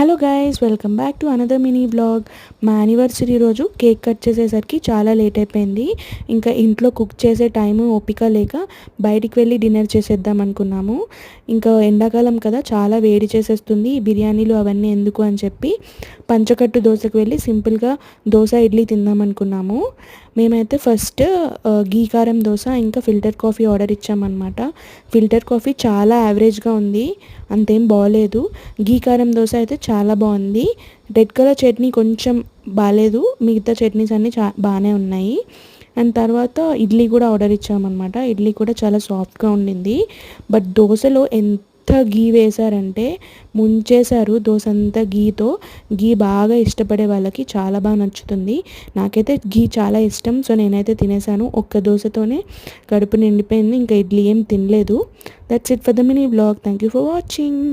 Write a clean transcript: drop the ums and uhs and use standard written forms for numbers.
Hello guys, welcome back to another mini blog. మా anniversary రోజు cake cut చేసేసరికి చాలా లేట్ అయిపోయింది. ఇంకా ఇంట్లో కుక్ చేసే టైము ఓపిక లేక బయటికి వెళ్ళి డిన్నర్ చేసేద్దాం అనుకున్నాము. ఇంకా ఎండాకాలం కదా, చాలా వేడి చేసేస్తుంది బిర్యానీలు అవన్నీ ఎందుకు అని చెప్పి పంచకట్టు దోశకు వెళ్ళి సింపుల్గా దోశ ఇడ్లీ తిందాం అనుకున్నాము. మేమైతే ఫస్ట్ గీ కారం దోశ ఇంకా ఫిల్టర్ కాఫీ ఆర్డర్ ఇచ్చామన్నమాట. ఫిల్టర్ కాఫీ చాలా యావరేజ్గా ఉంది, అంతేం బాగోలేదు. గీ కారం దోశ అయితే చాలా బాగుంది. రెడ్ కలర్ చట్నీ కొంచెం బాగాలేదు, మిగతా చట్నీస్ అన్నీ బాగానే ఉన్నాయి. అండ్ తర్వాత ఇడ్లీ కూడా ఆర్డర్ ఇచ్చామన్నమాట. ఇడ్లీ కూడా చాలా సాఫ్ట్గా ఉండింది. బట్ దోశలో ఎంత గీ వేశారంటే ముంచేశారు దోశ అంతా గీతో. గీ బాగా ఇష్టపడే వాళ్ళకి చాలా బాగా నచ్చుతుంది. నాకైతే గీ చాలా ఇష్టం, సో నేనైతే తినేసాను. ఒక్క దోశతోనే కడుపు నిండిపోయింది, ఇంకా ఇడ్లీ ఏం తినలేదు. That's it for the mini blog. Thank you for watching.